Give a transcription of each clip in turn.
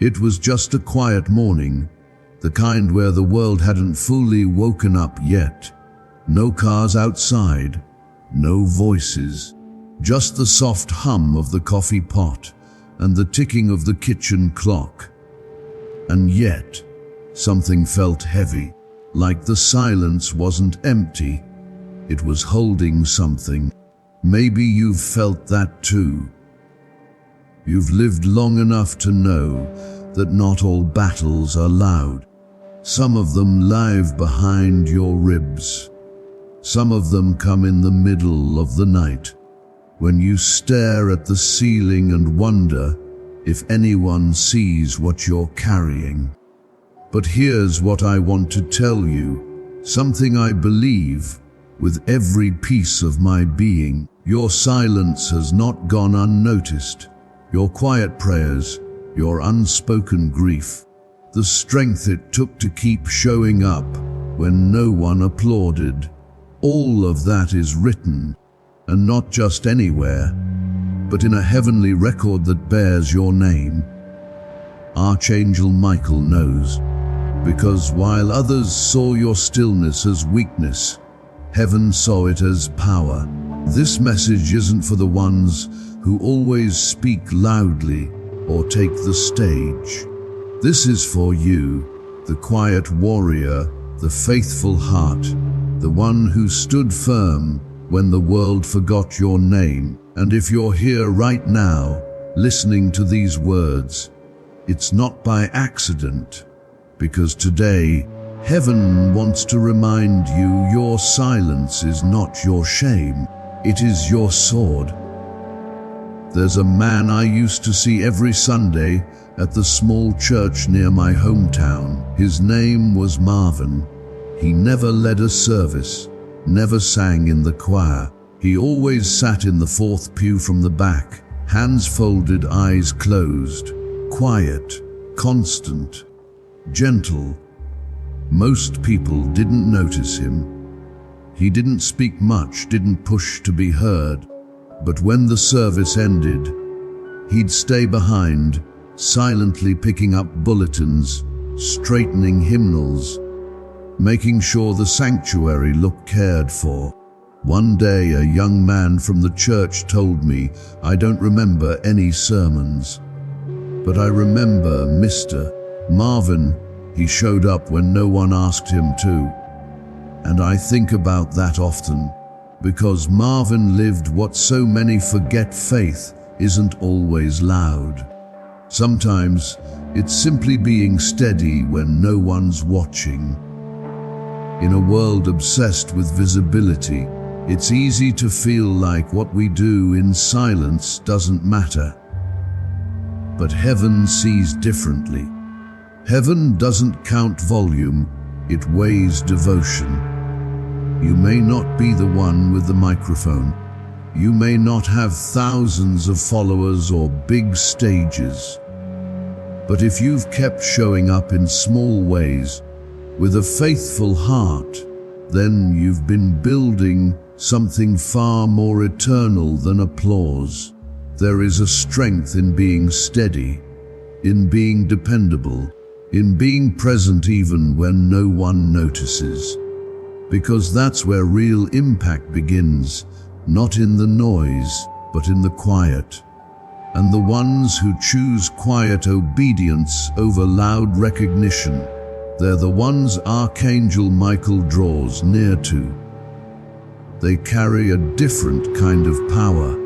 It was just a quiet morning, the kind where the world hadn't fully woken up yet. No cars outside, no voices, just the soft hum of the coffee pot and the ticking of the kitchen clock. And yet, something felt heavy, like the silence wasn't empty, it was holding something. Maybe you've felt that too. You've lived long enough to know that not all battles are loud. Some of them live behind your ribs. Some of them come in the middle of the night, when you stare at the ceiling and wonder if anyone sees what you're carrying. But here's what I want to tell you, something I believe with every piece of my being. Your silence has not gone unnoticed. Your quiet prayers, your unspoken grief, the strength it took to keep showing up when no one applauded. All of that is written, and not just anywhere, but in a heavenly record that bears your name. Archangel Michael knows, because while others saw your stillness as weakness, heaven saw it as power. This message isn't for the ones who always speak loudly or take the stage. This is for you, the quiet warrior, the faithful heart, the one who stood firm when the world forgot your name. And if you're here right now, listening to these words, it's not by accident, because today, heaven wants to remind you your silence is not your shame, it is your sword. There's a man I used to see every Sunday at the small church near my hometown. His name was Marvin. He never led a service, never sang in the choir. He always sat in the fourth pew from the back, hands folded, eyes closed, quiet, constant, gentle. Most people didn't notice him. He didn't speak much, didn't push to be heard. But when the service ended, he'd stay behind, silently picking up bulletins, straightening hymnals, making sure the sanctuary looked cared for. One day, a young man from the church told me, "I don't remember any sermons, but I remember Mr. Marvin. He showed up when no one asked him to." And I think about that often, because Marvin lived what so many forget. Faith isn't always loud. Sometimes it's simply being steady when no one's watching. In a world obsessed with visibility, it's easy to feel like what we do in silence doesn't matter. But heaven sees differently. Heaven doesn't count volume, it weighs devotion. You may not be the one with the microphone. You may not have thousands of followers or big stages. But if you've kept showing up in small ways, with a faithful heart, then you've been building something far more eternal than applause. There is a strength in being steady, in being dependable, in being present even when no one notices. Because that's where real impact begins, not in the noise, but in the quiet. And the ones who choose quiet obedience over loud recognition, they're the ones Archangel Michael draws near to. They carry a different kind of power.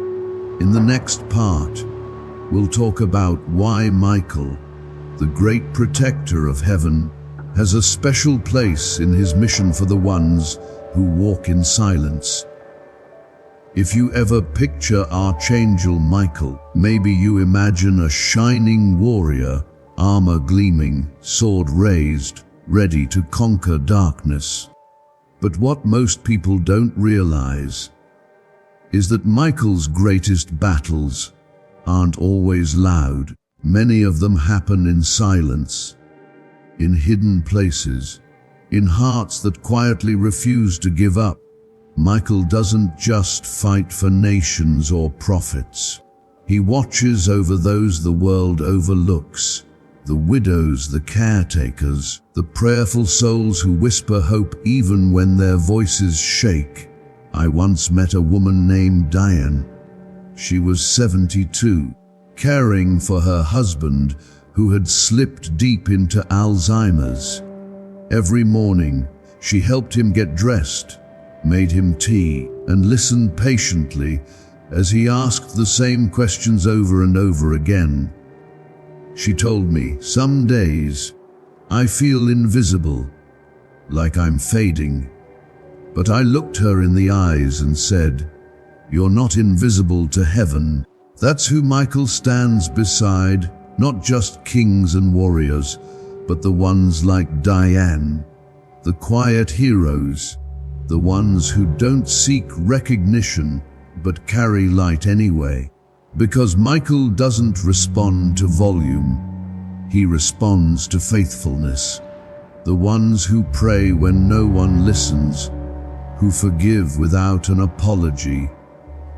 In the next part, we'll talk about why Michael, the great protector of heaven, has a special place in his mission for the ones who walk in silence. If you ever picture Archangel Michael, maybe you imagine a shining warrior, armor gleaming, sword raised, ready to conquer darkness. But what most people don't realize is that Michael's greatest battles aren't always loud. Many of them happen in silence, in hidden places, in hearts that quietly refuse to give up. Michael doesn't just fight for nations or prophets. He watches over those the world overlooks, The widows, the caretakers, the prayerful souls who whisper hope even when their voices shake. I once met a woman named Diane. She was 72, caring for her husband who had slipped deep into Alzheimer's. Every morning, she helped him get dressed, made him tea, and listened patiently as he asked the same questions over and over again. She told me, "Some days, I feel invisible, like I'm fading." But I looked her in the eyes and said, "You're not invisible to heaven." That's who Michael stands beside, not just kings and warriors, but the ones like Diane, the quiet heroes, the ones who don't seek recognition but carry light anyway. Because Michael doesn't respond to volume, he responds to faithfulness. The ones who pray when no one listens, who forgive without an apology,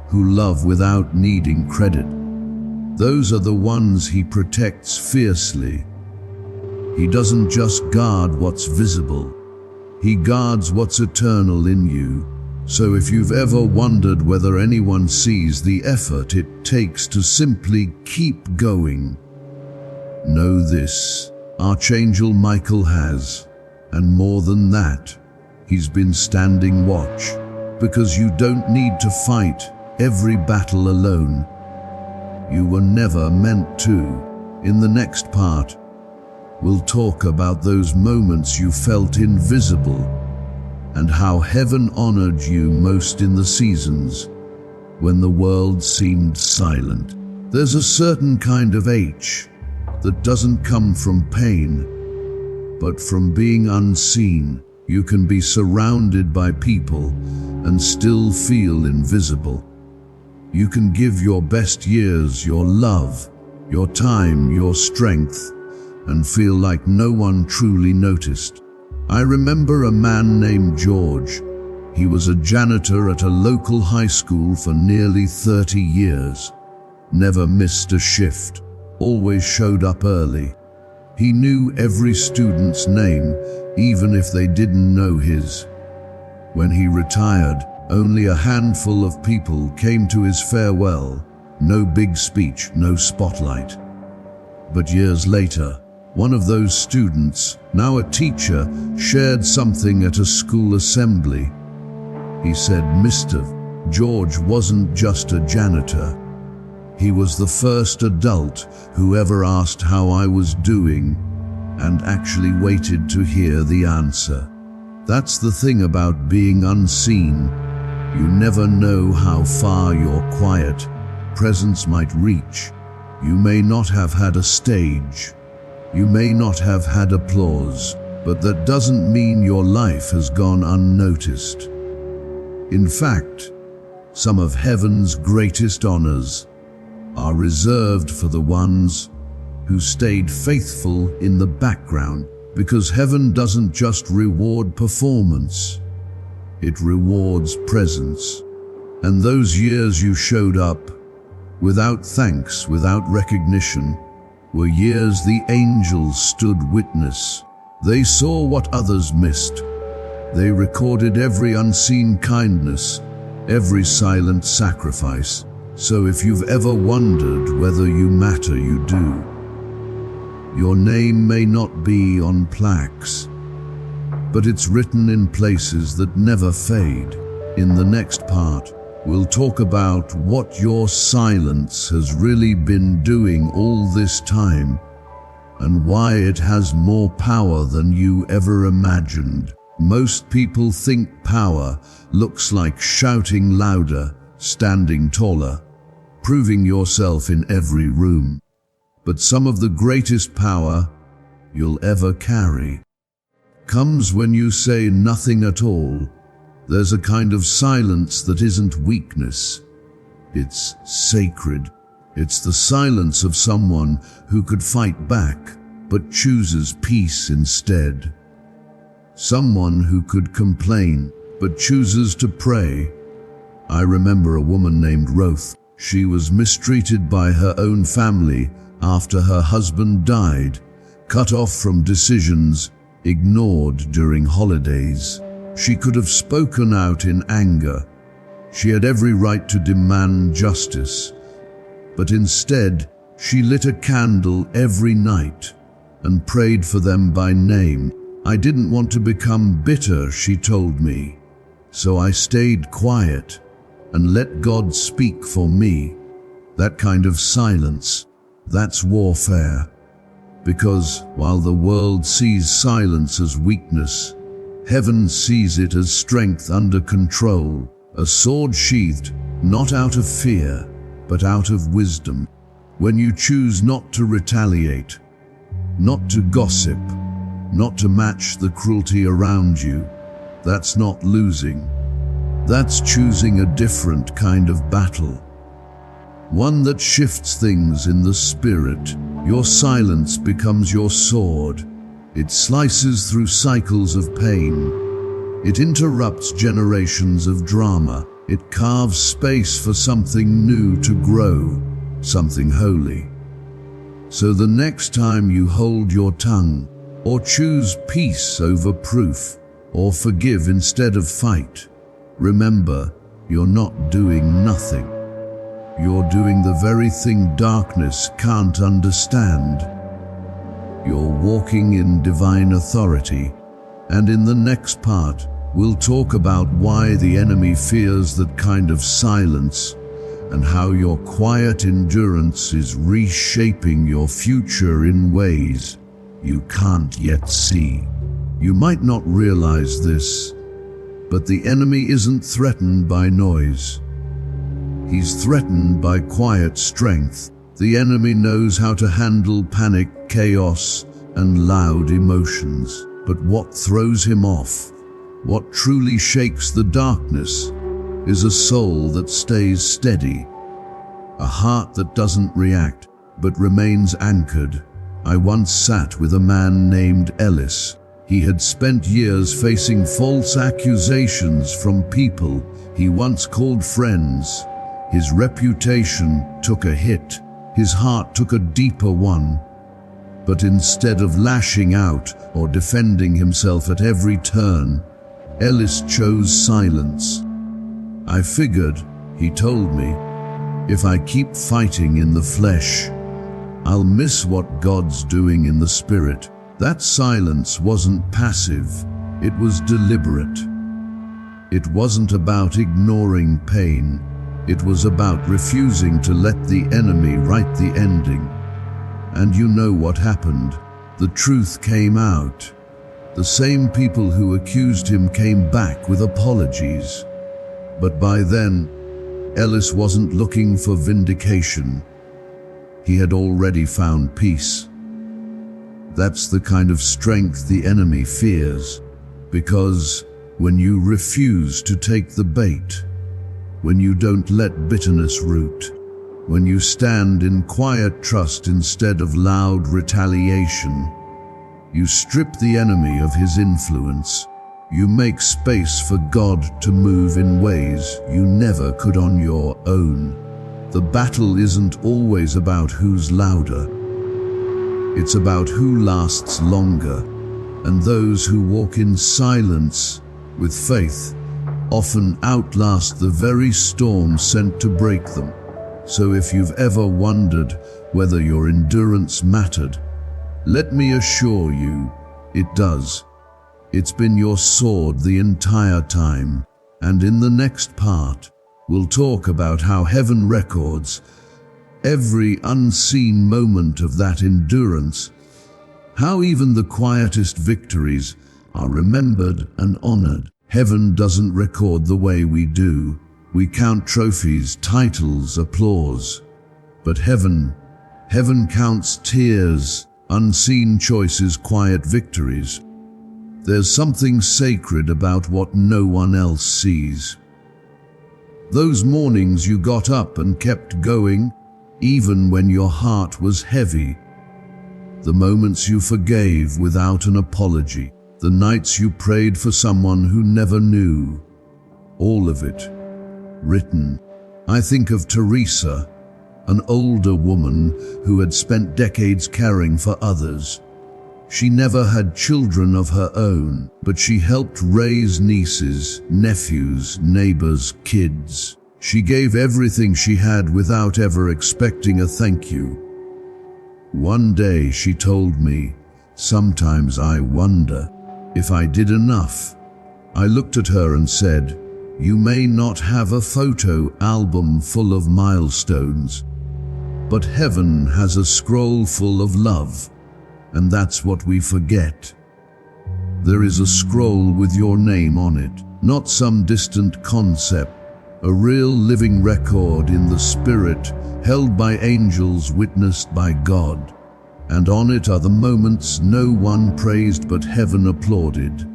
who love without needing credit. Those are the ones he protects fiercely. He doesn't just guard what's visible, he guards what's eternal in you. So if you've ever wondered whether anyone sees the effort it takes to simply keep going, know this: Archangel Michael has, and more than that, he's been standing watch, because you don't need to fight every battle alone. You were never meant to. In the next part, we'll talk about those moments you felt invisible and how heaven honored you most in the seasons when the world seemed silent. There's a certain kind of H that doesn't come from pain, but from being unseen. You can be surrounded by people and still feel invisible. You can give your best years, your love, your time, your strength, and feel like no one truly noticed. I remember a man named George. He was a janitor at a local high school for nearly 30 years. Never missed a shift, always showed up early. He knew every student's name, even if they didn't know his. When he retired, only a handful of people came to his farewell. No big speech, no spotlight. But years later, one of those students, now a teacher, shared something at a school assembly. He said, "Mr. George wasn't just a janitor. He was the first adult who ever asked how I was doing and actually waited to hear the answer." That's the thing about being unseen. You never know how far your quiet presence might reach. You may not have had a stage. You may not have had applause, but that doesn't mean your life has gone unnoticed. In fact, some of heaven's greatest honors are reserved for the ones who stayed faithful in the background, because heaven doesn't just reward performance, it rewards presence. And those years you showed up, without thanks, without recognition, were years the angels stood witness. They saw what others missed. They recorded every unseen kindness, every silent sacrifice. So if you've ever wondered whether you matter, you do. Your name may not be on plaques, but it's written in places that never fade. In the next part, we'll talk about what your silence has really been doing all this time, and why it has more power than you ever imagined. Most people think power looks like shouting louder, standing taller, proving yourself in every room. But some of the greatest power you'll ever carry comes when you say nothing at all. There's a kind of silence that isn't weakness. It's sacred. It's the silence of someone who could fight back, but chooses peace instead. Someone who could complain, but chooses to pray. I remember a woman named Ruth. She was mistreated by her own family after her husband died, cut off from decisions, ignored during holidays. She could have spoken out in anger. She had every right to demand justice. But instead, she lit a candle every night and prayed for them by name. I didn't want to become bitter, she told me. So I stayed quiet and let God speak for me. That kind of silence, that's warfare. Because while the world sees silence as weakness, heaven sees it as strength under control, a sword sheathed, not out of fear, but out of wisdom. When you choose not to retaliate, not to gossip, not to match the cruelty around you, that's not losing. That's choosing a different kind of battle. One that shifts things in the spirit. Your silence becomes your sword. It slices through cycles of pain. It interrupts generations of drama. It carves space for something new to grow, something holy. So the next time you hold your tongue, or choose peace over proof, or forgive instead of fight, remember, you're not doing nothing. You're doing the very thing darkness can't understand. You're walking in divine authority. And in the next part, we'll talk about why the enemy fears that kind of silence and how your quiet endurance is reshaping your future in ways you can't yet see. You might not realize this, but the enemy isn't threatened by noise. He's threatened by quiet strength. The enemy knows how to handle panic, chaos, and loud emotions. But what throws him off, what truly shakes the darkness, is a soul that stays steady, a heart that doesn't react, but remains anchored. I once sat with a man named Ellis. He had spent years facing false accusations from people he once called friends. His reputation took a hit. His heart took a deeper one. But instead of lashing out or defending himself at every turn, Ellis chose silence. I figured, he told me, if I keep fighting in the flesh, I'll miss what God's doing in the spirit. That silence wasn't passive, it was deliberate. It wasn't about ignoring pain, it was about refusing to let the enemy write the ending. And you know what happened. The truth came out. The same people who accused him came back with apologies. But by then, Ellis wasn't looking for vindication. He had already found peace. That's the kind of strength the enemy fears, because when you refuse to take the bait, when you don't let bitterness root, when you stand in quiet trust instead of loud retaliation, you strip the enemy of his influence. You make space for God to move in ways you never could on your own. The battle isn't always about who's louder. It's about who lasts longer, and those who walk in silence with faith often outlast the very storm sent to break them. So if you've ever wondered whether your endurance mattered, let me assure you, it does. It's been your sword the entire time, and in the next part, we'll talk about how heaven records every unseen moment of that endurance, how even the quietest victories are remembered and honored. Heaven doesn't record the way we do. We count trophies, titles, applause. But heaven counts tears, unseen choices, quiet victories. There's something sacred about what no one else sees. Those mornings you got up and kept going, even when your heart was heavy. The moments you forgave without an apology. The nights you prayed for someone who never knew. All of it written. I think of Teresa, an older woman who had spent decades caring for others. She never had children of her own, but she helped raise nieces, nephews, neighbors, kids. She gave everything she had without ever expecting a thank you. One day she told me, "Sometimes I wonder if I did enough." I looked at her and said, "You may not have a photo album full of milestones, but heaven has a scroll full of love, and that's what we forget. There is a scroll with your name on it, not some distant concept, a real living record in the spirit, held by angels, witnessed by God. And on it are the moments no one praised but heaven applauded.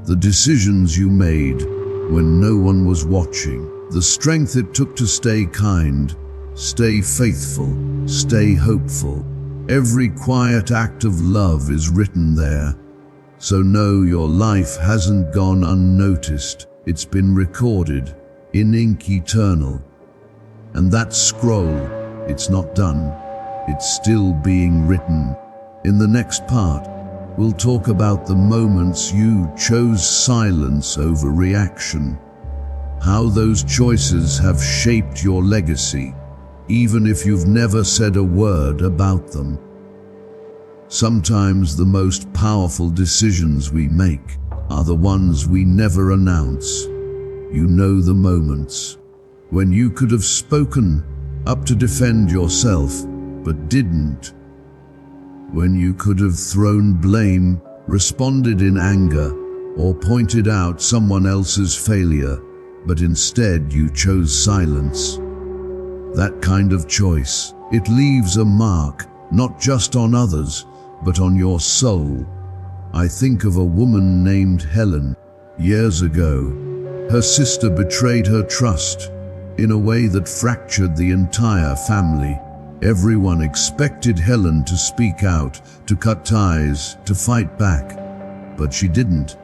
The decisions you made when no one was watching, the strength it took to stay kind, stay faithful, stay hopeful. Every quiet act of love is written there. So know your life hasn't gone unnoticed. It's been recorded in ink eternal. And that scroll, it's not done. It's still being written. In the next part, we'll talk about the moments you chose silence over reaction. How those choices have shaped your legacy, even if you've never said a word about them. Sometimes the most powerful decisions we make are the ones we never announce. You know the moments when you could have spoken up to defend yourself, but didn't. When you could have thrown blame, responded in anger, or pointed out someone else's failure, but instead you chose silence. That kind of choice, it leaves a mark, not just on others, but on your soul. I think of a woman named Helen. Years ago, her sister betrayed her trust in a way that fractured the entire family. Everyone expected Helen to speak out, to cut ties, to fight back, but she didn't.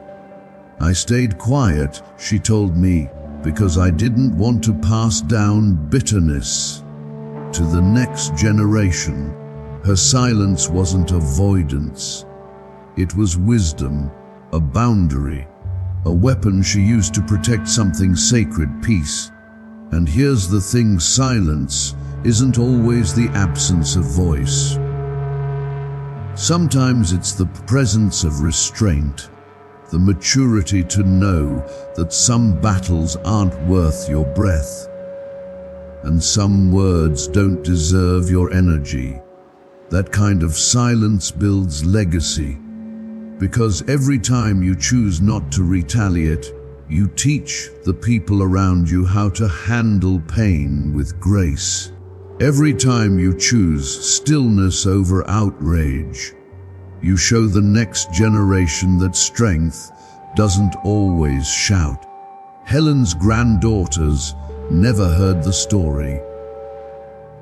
"I stayed quiet," she told me, "because I didn't want to pass down bitterness to the next generation." Her silence wasn't avoidance. It was wisdom, a boundary, a weapon she used to protect something sacred, peace. And here's the thing, silence isn't always the absence of voice. Sometimes it's the presence of restraint, the maturity to know that some battles aren't worth your breath, and some words don't deserve your energy. That kind of silence builds legacy, because every time you choose not to retaliate, you teach the people around you how to handle pain with grace. Every time you choose stillness over outrage, you show the next generation that strength doesn't always shout. Helen's granddaughters never heard the story,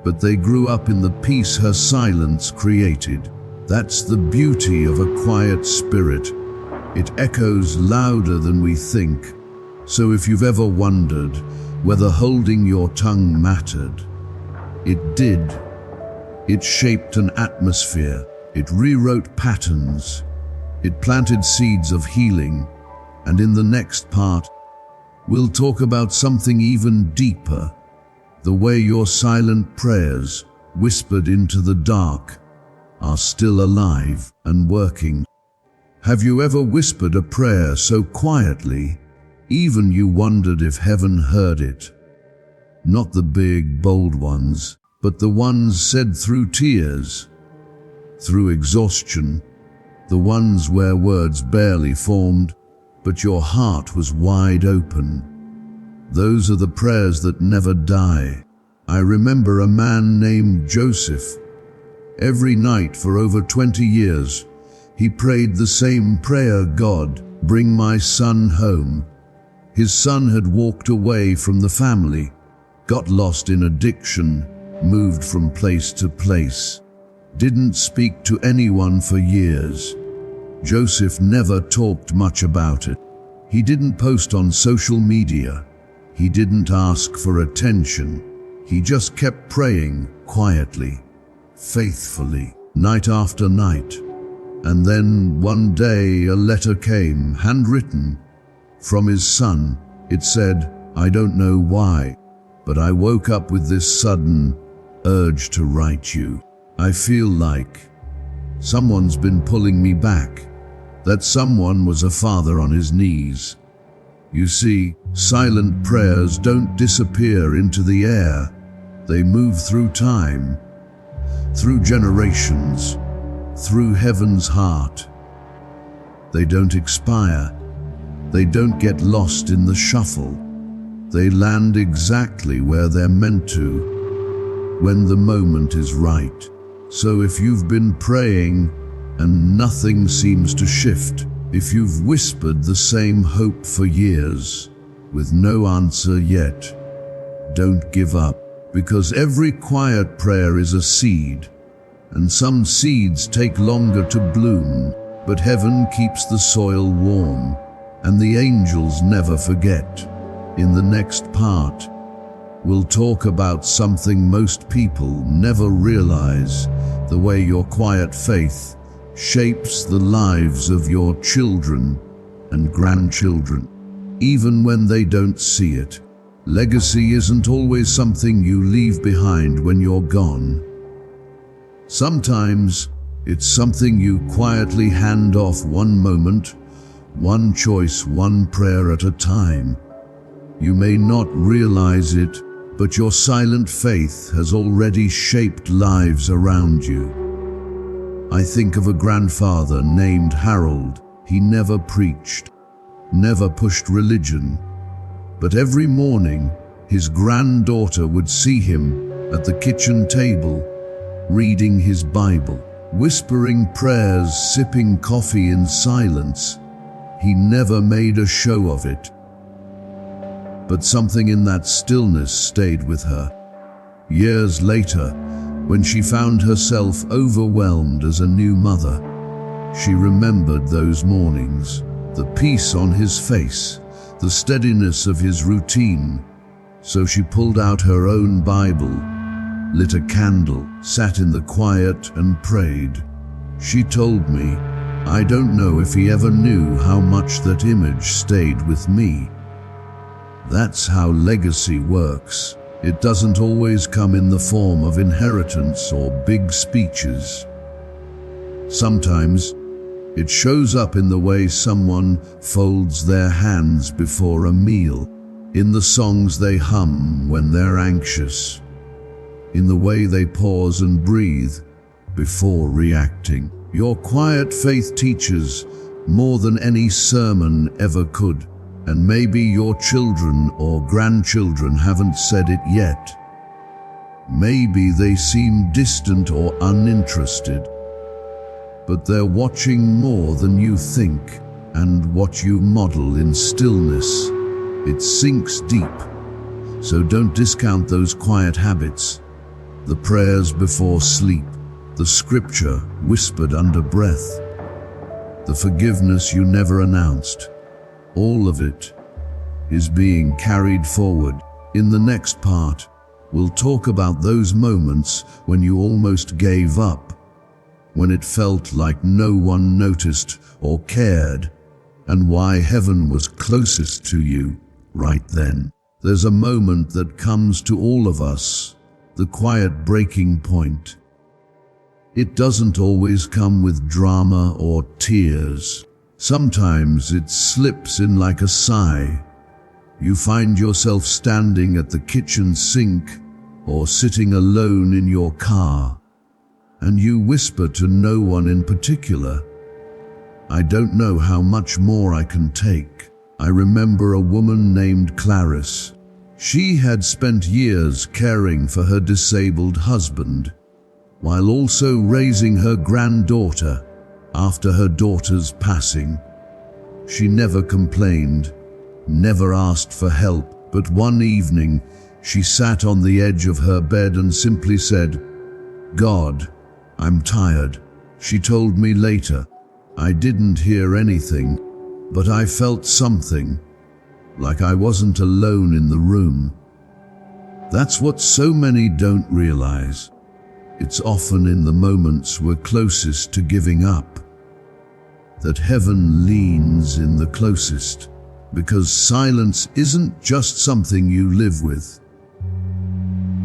but they grew up in the peace her silence created. That's the beauty of a quiet spirit. It echoes louder than we think. So if you've ever wondered whether holding your tongue mattered, it did. It shaped an atmosphere. It rewrote patterns. It planted seeds of healing. And in the next part, we'll talk about something even deeper. The way your silent prayers, whispered into the dark, are still alive and working. Have you ever whispered a prayer so quietly, even you wondered if heaven heard it? Not the big, bold ones, but the ones said through tears, through exhaustion, the ones where words barely formed, but your heart was wide open. Those are the prayers that never die. I remember a man named Joseph. Every night for over 20 years, he prayed the same prayer: "God, bring my son home." His son had walked away from the family, got lost in addiction, moved from place to place, didn't speak to anyone for years. Joseph never talked much about it. He didn't post on social media. He didn't ask for attention. He just kept praying quietly, faithfully, night after night. And then one day a letter came, handwritten, from his son. It said, "I don't know why, but I woke up with this sudden urge to write you. I feel like someone's been pulling me back." That someone was a father on his knees. You see, silent prayers don't disappear into the air. They move through time, through generations, through heaven's heart. They don't expire. They don't get lost in the shuffle. They land exactly where they're meant to, when the moment is right. So if you've been praying and nothing seems to shift, if you've whispered the same hope for years with no answer yet, don't give up, because every quiet prayer is a seed, and some seeds take longer to bloom, but heaven keeps the soil warm, and the angels never forget. In the next part, we'll talk about something most people never realize: the way your quiet faith shapes the lives of your children and grandchildren, even when they don't see it. Legacy isn't always something you leave behind when you're gone. Sometimes it's something you quietly hand off, one moment, one choice, one prayer at a time. You may not realize it, but your silent faith has already shaped lives around you. I think of a grandfather named Harold. He never preached, never pushed religion, but every morning his granddaughter would see him at the kitchen table, reading his Bible, whispering prayers, sipping coffee in silence. He never made a show of it, but something in that stillness stayed with her. Years later, when she found herself overwhelmed as a new mother, she remembered those mornings, the peace on his face, the steadiness of his routine. So she pulled out her own Bible, lit a candle, sat in the quiet and prayed. She told me, "I don't know if he ever knew how much that image stayed with me." That's how legacy works. It doesn't always come in the form of inheritance or big speeches. Sometimes it shows up in the way someone folds their hands before a meal, in the songs they hum when they're anxious, in the way they pause and breathe before reacting. Your quiet faith teaches more than any sermon ever could. And maybe your children or grandchildren haven't said it yet. Maybe they seem distant or uninterested, but they're watching more than you think, and what you model in stillness, it sinks deep. So don't discount those quiet habits, the prayers before sleep, the scripture whispered under breath, the forgiveness you never announced. All of it is being carried forward. In the next part, we'll talk about those moments when you almost gave up, when it felt like no one noticed or cared, and why heaven was closest to you right then. There's a moment that comes to all of us, the quiet breaking point. It doesn't always come with drama or tears. Sometimes it slips in like a sigh. You find yourself standing at the kitchen sink or sitting alone in your car, and you whisper to no one in particular, "I don't know how much more I can take." I remember a woman named Clarice. She had spent years caring for her disabled husband, while also raising her granddaughter after her daughter's passing. She never complained, never asked for help, but one evening she sat on the edge of her bed and simply said, "God, I'm tired." She told me later, "I didn't hear anything, but I felt something, like I wasn't alone in the room." That's what so many don't realize. It's often in the moments we're closest to giving up, that heaven leans in the closest, because silence isn't just something you live with.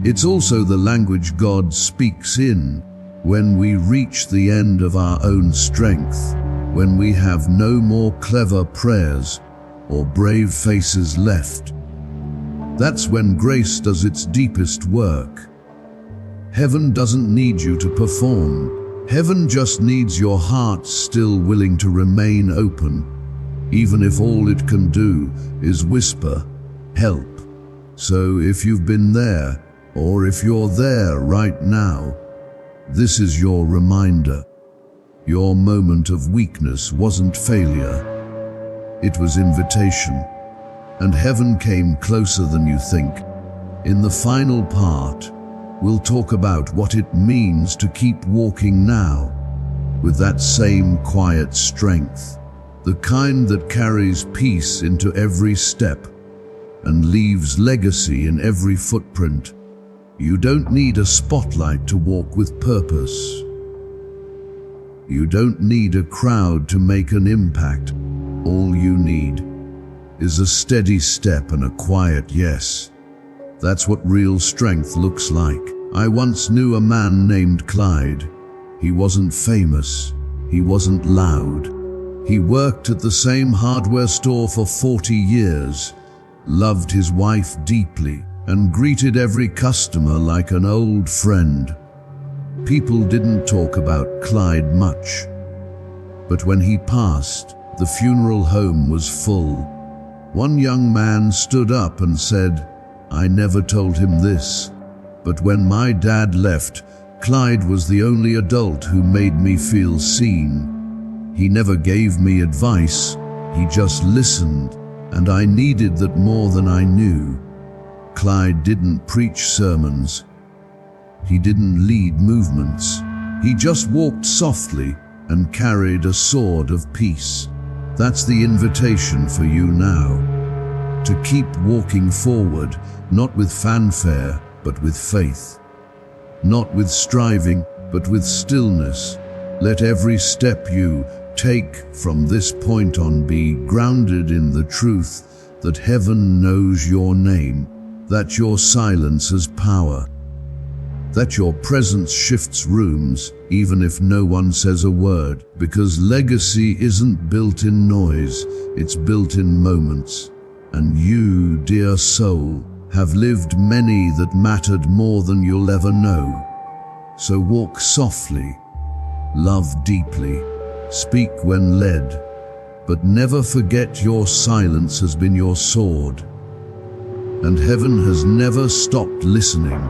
It's also the language God speaks in when we reach the end of our own strength, when we have no more clever prayers or brave faces left. That's when grace does its deepest work. Heaven doesn't need you to perform. Heaven just needs your heart still willing to remain open, even if all it can do is whisper, "Help." So if you've been there, or if you're there right now, this is your reminder. Your moment of weakness wasn't failure. It was invitation. And heaven came closer than you think. In the final part, we'll talk about what it means to keep walking now, with that same quiet strength, the kind that carries peace into every step and leaves legacy in every footprint. You don't need a spotlight to walk with purpose. You don't need a crowd to make an impact. All you need is a steady step and a quiet yes. That's what real strength looks like. I once knew a man named Clyde. He wasn't famous. He wasn't loud. He worked at the same hardware store for 40 years, loved his wife deeply, and greeted every customer like an old friend. People didn't talk about Clyde much, but when he passed, the funeral home was full. One young man stood up and said, "I never told him this, but when my dad left, Clyde was the only adult who made me feel seen. He never gave me advice, he just listened, and I needed that more than I knew." Clyde didn't preach sermons. He didn't lead movements. He just walked softly and carried a sword of peace. That's the invitation for you now. To keep walking forward, not with fanfare, but with faith. Not with striving, but with stillness. Let every step you take from this point on be grounded in the truth that heaven knows your name, that your silence has power, that your presence shifts rooms, even if no one says a word, because legacy isn't built in noise, it's built in moments. And you, dear soul, have lived many that mattered more than you'll ever know. So walk softly, love deeply, speak when led, but never forget your silence has been your sword. And heaven has never stopped listening.